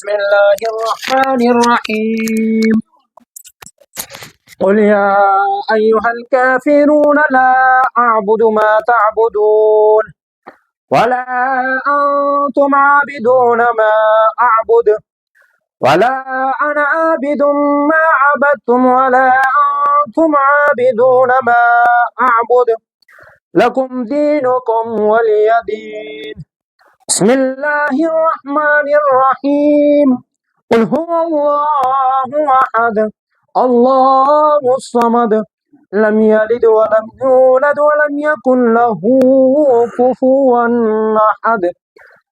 بسم الله الرحمن الرحيم. قل يا أيها الكافرون لا أعبد ما تعبدون ولا أنتم عابدون ما أعبد ولا أنا عابد ما عبدتم ولا أنتم عابدون ما أعبد لكم دينكم ولي دين. بسم الله الرحمن الرحيم. قل هو الله أحد الله الصمد لم يلد ولم يولد ولم يكن له كفوا أحد.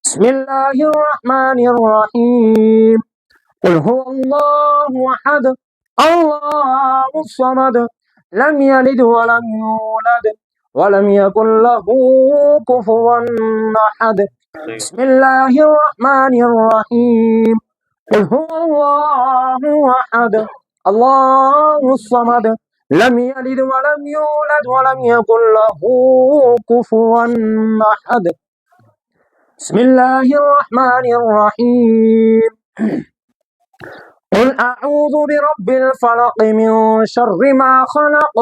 بسم الله الرحمن الرحيم. قل هو الله أحد الله الصمد لم يلد ولم يولد ولم يكن له كفوا أحد. بسم الله الرحمن الرحيم. قل هو الله أحد الله الصمد لم يلد ولم يولد ولم يكن له كفوا أحد. بسم الله الرحمن الرحيم. قل أعوذ برب الفلق من شر ما خلق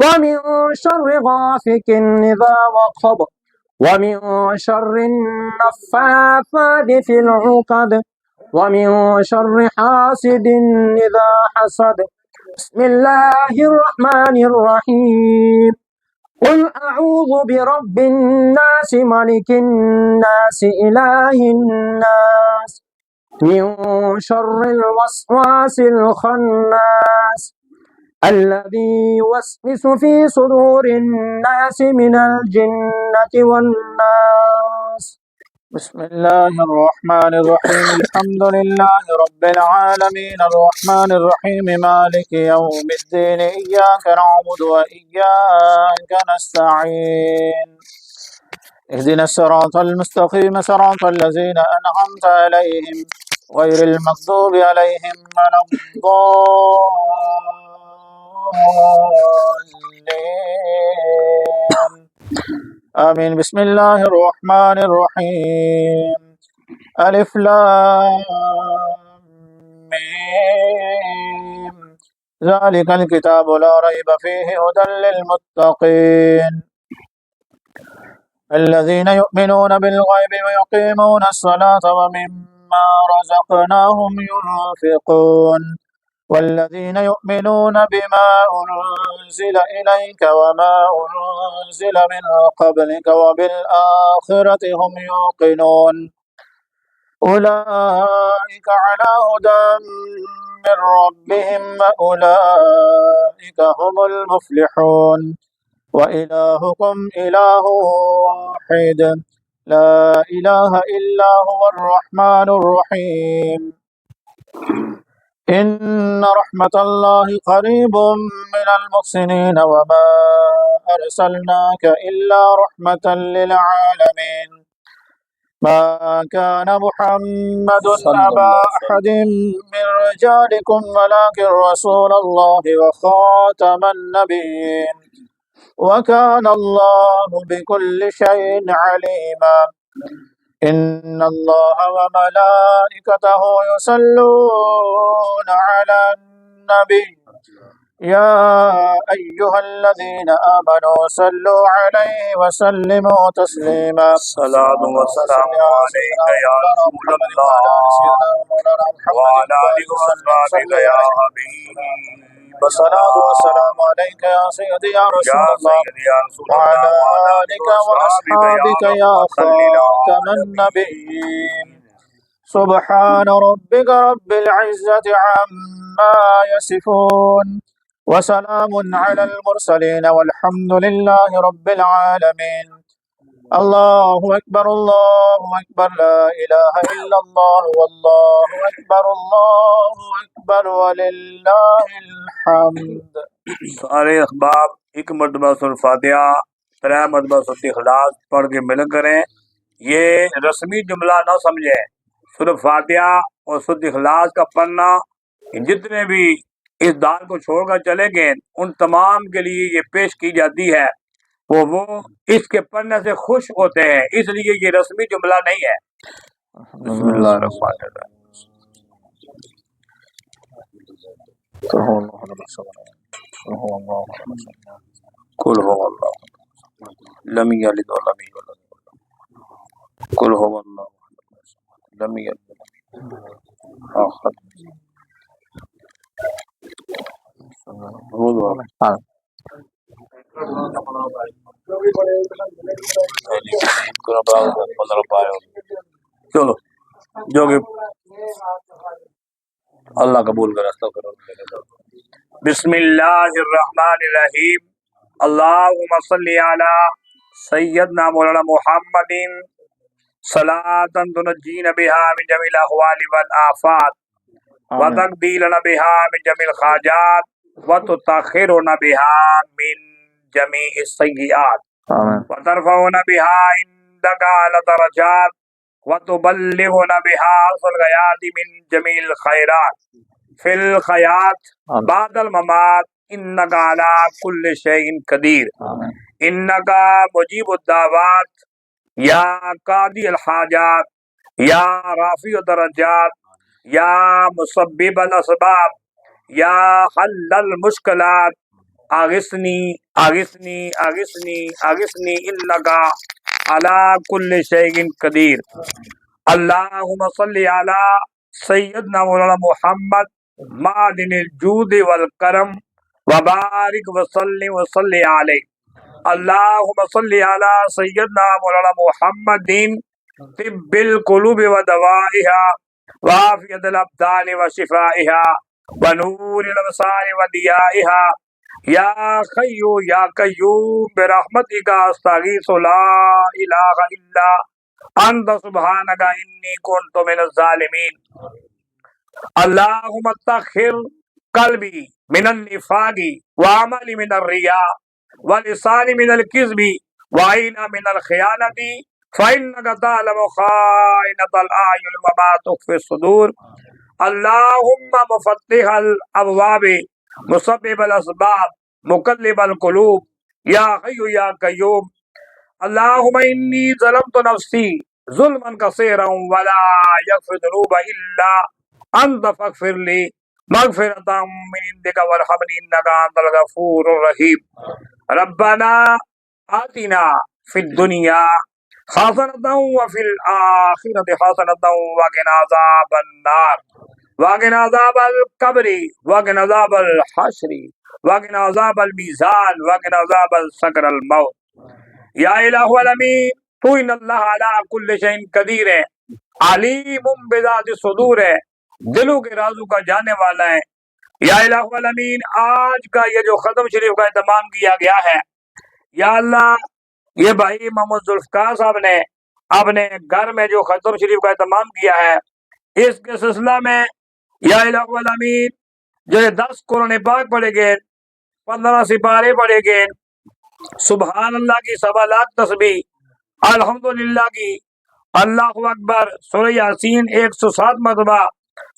ومن شر غاسق إذا وقب ومن شر النفاثات في العقد ومن شر حاسد إذا حسد. بسم الله الرحمن الرحيم. قل أعوذ برب الناس ملك الناس إله الناس من شر الوسواس الخناس الذي يوسوس في صدور الناس من الجنة والناس. بسم الله الرحمن الرحيم. الحمد لله رب العالمين الرحمن الرحيم مالك يوم الدين إياك نعبد وإياك نستعين اهدنا الصراط المستقيم صراط الذين أنعمت عليهم غير المغضوب عليهم ولا الضالين. आमीन। बिस्मिल्लाहिर्रहमानिर्रहीम। अलिफ लाम मीम। ज़ालिकल किताबु ला रैब फीहि हुदल लिलमुत्तक़ीन अल्लज़ीना युमिनूना बिल गैबि व युक़ीमूना अस्सलाता व मिम्मा रज़क़नाहुम युनफ़िक़ून वल्लज़ीन युमिनूना बिमा उन्ज़िल इलैका व मा उन्ज़िल मिन क़ब्लिका व बिल आखिरति हुम युक़िनून उलाइका अला हुदम मिन रब्बिहिम व उलाइका हुमुल मुफ़्लिहून व इलाहुकुम इलाहु वाहिद ला इलाहा इल्ला हुवर रहमानुर रहीम। इन्न रहमतल्लाहि क़रीबुम मिनल मुहसिनीन व मा अरसलनाका इल्ला रहमतल लिल आलमीन। मा कान मुहम्मदुन अबा अहदिम मिन रिजालिकुम वलाकिन रसूलल्लाहि व खातमन नबिय्यीन व काना अल्लाहु बिकुल्लि शैइन अलीमा। इन्नल्लाहा व मलाइकतहु युसल्लूना अलन नबी या अय्युहल्लज़ीना आमनू सल्लु अलैहि व सल्लिमू तस्लीमा। सलातु व सलामु अलैका या रसूलल्लाह व अला आलिहि व अस्हाबिका या हबीब सलातु वस्सलामु अलैका या सय्यदी या रसूलल्लाह व अला आलिका व अस्हाबिका या खातमन नबिय्यीन। सुब्हान रब्बिका रब्बिल इज्जति अम्मा यसिफून व सलामुन अलल मुरसलीन वल्हम्दुलिल्लाहि रब्बिल आलमीन। अल्लाहु अकबर ला इलाहा इल्लल्लाह वल्लाहु अकबर वलिल्लाहिल हम्द। सारे अहबाब एक मरतबा सूरह फातिहा 3 मरतबा सूरह इखलास पढ़ के मिल करें। ये रस्मी जुमला ना समझे। सूरह फातिहा और सूरह इखलास का पढ़ना जितने भी इस दाल को छोड़कर चले गए उन तमाम के लिए ये पेश की जाती है। वो इसके पढ़ने से खुश होते हैं, इसलिए ये रस्मी जुमला नहीं है। बिस्मिल्लाहिर्रहमानिर्रहीम। कुल हुवल्लाहु लम यलिद व लम यूलद कुल हुवल्लाहु लम यलिद आखिर चलो जो कि अल्लाह कबूल करे। बिस्मिल्लाहिर्रहमानिर्रहीम। अल्लाहुम्मा सल्ली अला सय्यदना मौलाना मुहम्मदिन सलातन तुनज्जीना बिहा मिन जमील अहवालि वल आफात व तक़दीलना बिहा मिन जमील हाजात व तुताखिरुना बिहा मिन जमीइस सय्यिआत व तरफ़उना बिहा इंदका अला दरजात व तुबल्लिगुना बिहा असल गयाति मिन जमील खैरात फिल खयात बादल ममात इन्नका अला कुल्लि शैइन कदीर। इन्नका मुजीबुद दावात या कादी अल हाजात या राफी दरजात या मुसब्बिबल असबाब या हल्लल मुश्किलात आगिसनी आगिसनी आगिसनी आगिसनी इन्नका अला कुल्लि शैइन कदीर। अल्लाहुम्मा सल्ली अला सय्यदना मौलाना मुहम्मद मादिनिल जूद वल करम व बारिक व सल्लिम व सल्ली अलैहि। अल्लाहुम्मा सल्ली अला सय्यदना मौलाना मुहम्मदिन तिब्बिल कुलूबि व दवाइहा व आफियतिल अब्दानि व शिफाइहा व नूरिल अबसारि व दियाइहा या खय्यू या कय्यूम बिरहमतिका अस्तगीसु ला इलाहा इल्ला अंत सुब्हानका इन्नी कुन्तु मिनज़ ज़ालिमीन। अल्लाहुम्मा तख़्हिर क़ल्बी मिनन निफ़ाक़ि व अमली मिनर रिया व लिसानी मिनल किज़्बि व ऐना मिनल ख़ियानति फ़इन्नका तअलमु ख़ाइनतल अयुन व मा तुख़्फ़िस सुदूर। अल्लाहुम्मा मुफ़त्तिहल अबवाबि मुसब्बिबल असबाब मुक़ल्लिबल क़ुलूब या हय्यु या क़य्यूम अल्लाहुम्मा इन्नी ज़लमतु नफ्सी ज़ुल्मन कसीरन वला यग़फ़िरुज़ इल्ला अंत फ़ग़फ़िरली मग़फ़िरतम मिन इंदिका वरहमनी इन्नका अंतल गफ़ूरुर रहीम। रब्बना आतिना फिद दुनिया हसनतन व फिल आखिरति हसनतन व क़िना अज़ाबन नार व क़िना अज़ाबल क़ब्रि व क़िना अज़ाबल हश्रि व क़िना अज़ाबल मीज़ान व क़िना अज़ाबल सकरल मौत। या इलाहुल अमीन, तू इन्नल्लाह अला कुल्लि शैइन कदीर है, अलीमुम बिज़ाति सुदूर है, दिलों के राज़ों का जानने वाला है। या इलाहुल अमीन, आज का ये जो खत्म शरीफ का इत्माम किया गया है, या अल्लाह, ये भाई मोहम्मद जुल्फ़कार साहब ने अपने घर में जो खत्म शरीफ का इत्माम किया है, इसके सिलसिला में या इलाहुल अमीन जो 10 कुरान पाक पढ़े गए, 15 सिपारे पढ़े गए, सुबहान अल्लाह की 1.25 लाख तस्बीह, अल्हम्दुलिल्लाह की, अल्लाहु अकबर, सूरह यासीन 107 मरतबा,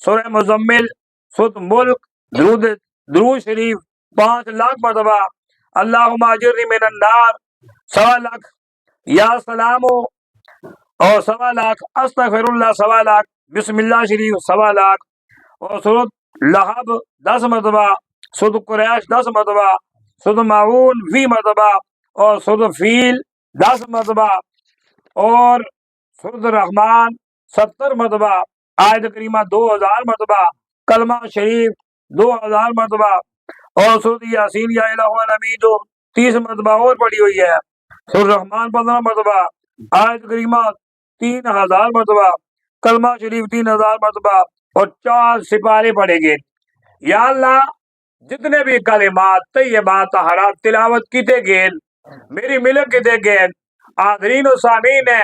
सूरह मुज़म्मिल, सूरह मुल्क, दुरूद शरीफ 5 लाख मरतबा, अल्लाहुम्मा अजिरनी मिनन नार 1.25 लाख, या सलामो और 1.25 लाख, अस्तगफिरुल्लाह 1.25 लाख, बिस्मिल्लाह शरीफ 1.25 लाख, और सूरत लहब 10 मरतबा, सूरत कुरैश 10 मरतबा, सूरत माऊन 20 मरतबा, और सूरत फील 10 मरतबा, और सूरत रहमान 70 मरतबा, आयत करीमा 2000 मरतबा, कलमा शरीफ 2000 मरतबा, और सूरत यासीन या इलाहुल अमीन जो 30 मरतबा और पड़ी हुई है, सूरत रहमान 15 मरतबा, आयत करीमा 3000 मरतबा, कलमा शरीफ 3000 मरतबा, और 4 सिपारे पढ़ेंगे। या अल्लाह, जितने भी कलिमात तय्यबात तहरात तिलावत कीते गए, मेरी मिलक कीते गए, आदरीन और सामीन ने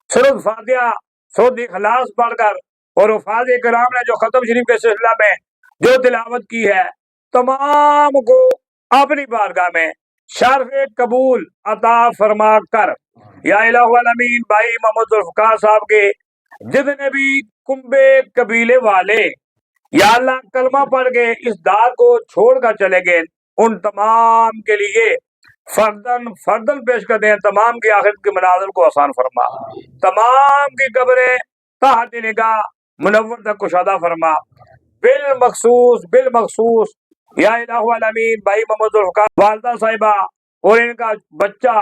सूरत फातिहा, सूरत इखलास पढ़कर और वफाद कराम ने जो खत्म शरीफ के सिलसिला में जो तिलावत की है, तमाम को अपनी बारगाह में शर्फ़ कबूल अता फरमा कर। या इलाहुल अमीन, भाई मोहम्मद जुल्फ़कार साहब के जितने भी कुंबे कबीले वाले या अल्लाह कलमा पढ़ के इस दार को छोड़कर चले गए, उन तमाम के लिए फर्दन पेश करते हैं। तमाम की आखिरत के मनाज़िल को आसान फरमा, तमाम की कब्रें तहत निगाह मुनव्वर तक कुशादा फरमा। बिल मखसूस या इलाहुल अमीन, भाई मोहम्मद जुल्फ़कार वालिदा साहिबा और इनका बच्चा,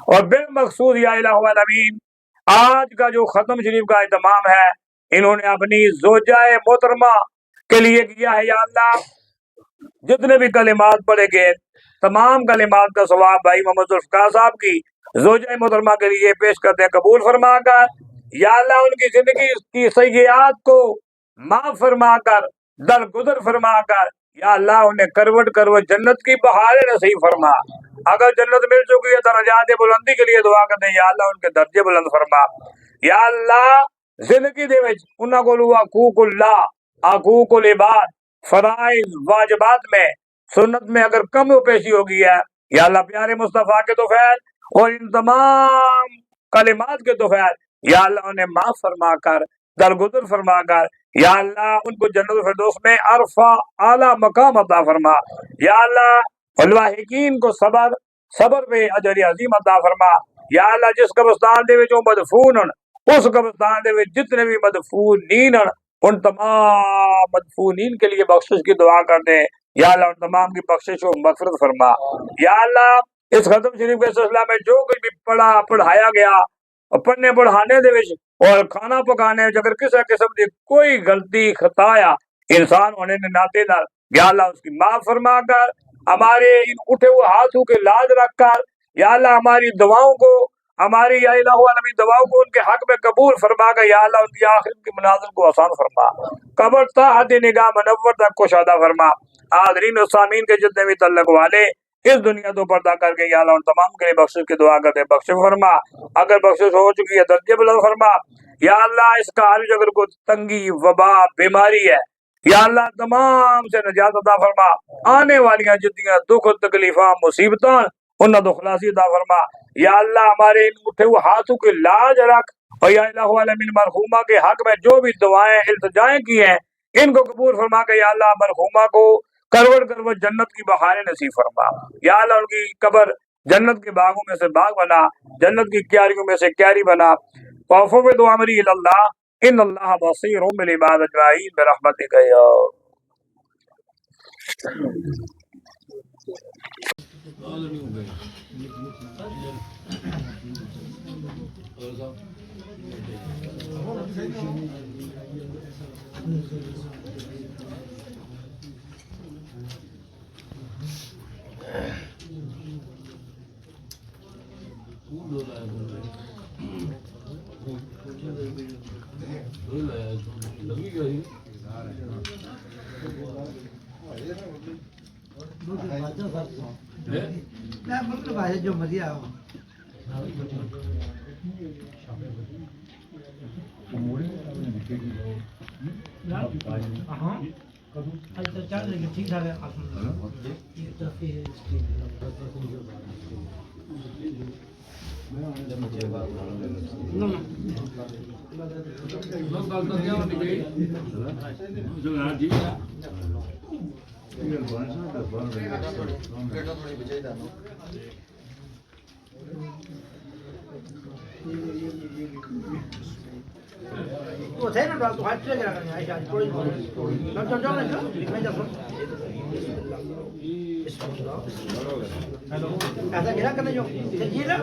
और बिल मखसूस या इलाहुल अमीन आज का जो खत्म शरीफ का इत्माम है, इन्होंने अपनी ज़ौजाए मोहतरमा के लिए किया है। या अल्लाह, जितने भी कलिमात पढ़े गए, तमाम कलिमात का सवाब भाई मोहम्मद जुल्फ़कार साहब की ज़ौजाए मोहतरमा के लिए पेश करते हैं, कबूल फरमा कर। या अल्लाह, उनकी जिंदगी की सय्यात को माफ फरमा कर, दरगुजर फरमा कर। या अल्लाह, उन्हें करवट जन्नत की बहारें नसीब फरमा। अगर जन्नत मिल चुकी है, दर्जात बुलंदी के लिए दुआ करते हैं, या अल्लाह उनके दर्जे बुलंद फरमा। या अल्लाह, जिंदगी दे विच उन्हां कोल हकूकुल्लाह, हकूकुल इबाद, फराइज वाजिबात में सुन्नत में अगर कम पेशी हो गई है, या अल्लाह प्यारे मुस्तफ़ा के तोफैल और इन तमाम कलिमात के तोफैल, या अल्लाह उन्हें माफ फरमा कर, दरगुजर फरमा कर। या अल्लाह, उनको जन्नत फिरदौस में अरफा आला मकाम अता फरमा। या अल्लाह, लाहिकीन को सबर पे अजर अजीम अता फरमा। या अल्लाह, जिस कब्रिस्तान दे विच मदफून हन, उस कब्रिस्तान दे विच जितने भी मदफूनीन हन, उन तमाम मदफूनीन के लिए बख्शिश की दुआ करते हैं। या अल्लाह, उन तमाम की बख्शिश और मग़फ़िरत फरमा। या अल्लाह, इस खत्म शरीफ के सिलसिला में जो कुछ भी पढ़ाया गया, और पढ़ने पढ़ाने दे विच और खाना पकाने अगर किसी किस्म की कोई गलती खताया इंसान होने के नाते नाल, या अल्लाह उसकी माफ फरमा कर, हमारे इन उठे हुए हाथों के लाज रख कर। या अल्लाह, हमारी दुआओं को, हमारी या इलाहुल अमीन दुआओं को उनके हक में कबूल फरमा कर। या अल्लाह, उनकी आखिरत की मनाज़िल को आसान फरमा, कब्र तहत निगाह मुनव्वर तक कुशादा फरमा। हाज़रीन और सामीन के जितने भी तल्लक वाले इस दुनिया तो पर्दा करके, या अल्लाह उन तमाम के लिए बख्शिश की दुआ करते, बख्शिश फरमा। अगर बख्शिश हो चुकी है, दर्जे बुलंद फरमा। या अल्लाह, इसका हारिज अगर कोई तंगी, वबा, बीमारी है, या अल्लाह तमाम से निजात अता फरमा। आने वाली जितनी दुख तकलीफा मुसीबत उन्हें तो खलासी अता फरमा। या अल्लाह, हमारे इन उठे हुए हाथों की लाज रख, और या इलाहुल अमीन मरहूमा के हक में जो भी दुआएं इल्तिजाएं की हैं, इनको कबूल फरमा के। या अल्लाह, मरहूमा को करवट जन्नत की बहारें नसीब फरमा। या अल्लाह, उनकी कब्र जन्नत के बागों में से बाग बना, जन्नत की क्यारियों में से क्यारी बना। वफ़व्विदु अमरी इलल्लाह इन्नल्लाह बसीरुम बिल इबाद अजमाइन बिरहमतिका या जो मजा आओ ठीक ठाक है वो थे ना तो हाथ से जरा करने आया थोड़ी ना जाओ ना मैं जा हेलो ऐसा गिरा करने जो ये ना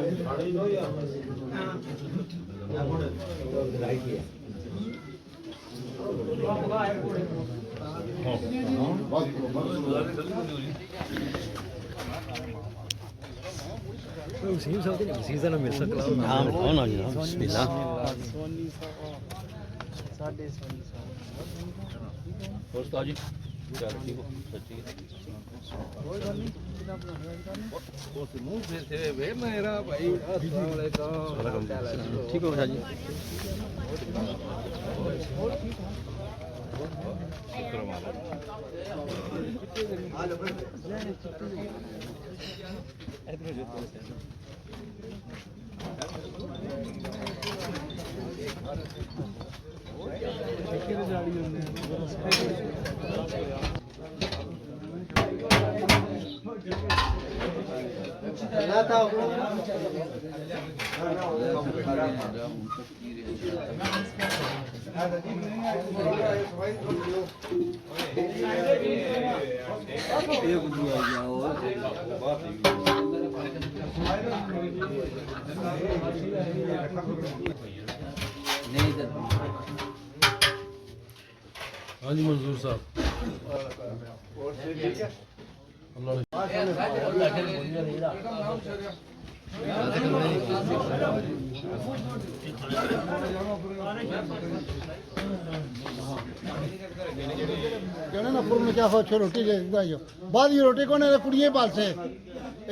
सीजन में मिल सकता है हाँ कौन आ गया बिस्मिल्लाह दोस्तों जी ठीक हो सच्ची कोई बात नहीं वो मुंह से थे वे मेरा भाई अस्सलाम वालेकुम ठीक हो जी हाँ जी मंजूर साहब कहना ना पुर में क्या हो छो रोटी ले दाइयो बाद ये रोटी कोने कुड़िए पाल से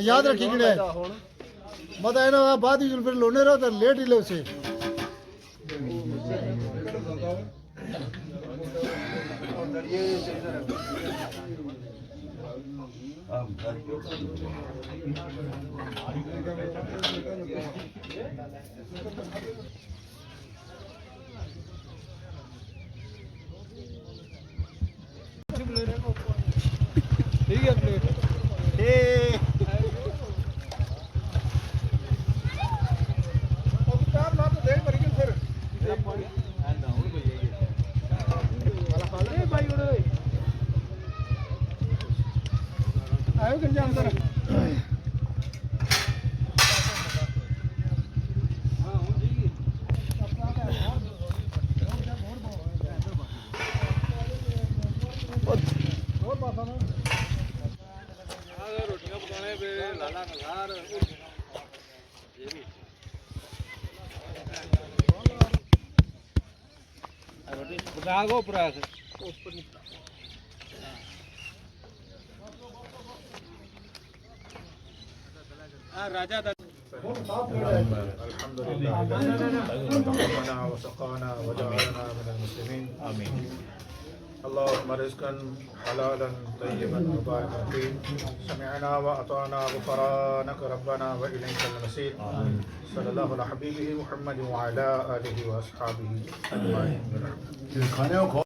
याद रखी किड़े मत आए ना बाद ही फिर लोने रहो तो लेट ही लो से ठीक है प्लेट आयो कर जान सर रोटियां पकाने पे लाला नजार रोटी पकाओ पूरा राजा अल्हम्दुलिल्लाह रब्बना व सक़ाना व जअलना मिनल मुस्लिमीन आमीन अल्लाहुम्मा रिज़्क़न हलालन तय्यिबन मुबारकन फीह समिअना व अताना गुफ़रानक रब्बना व इलैकल मसीर सल्लल्लाहु अला हबीबिही मुहम्मद व अला आलिहि व अस्हाबिही अजमाइन।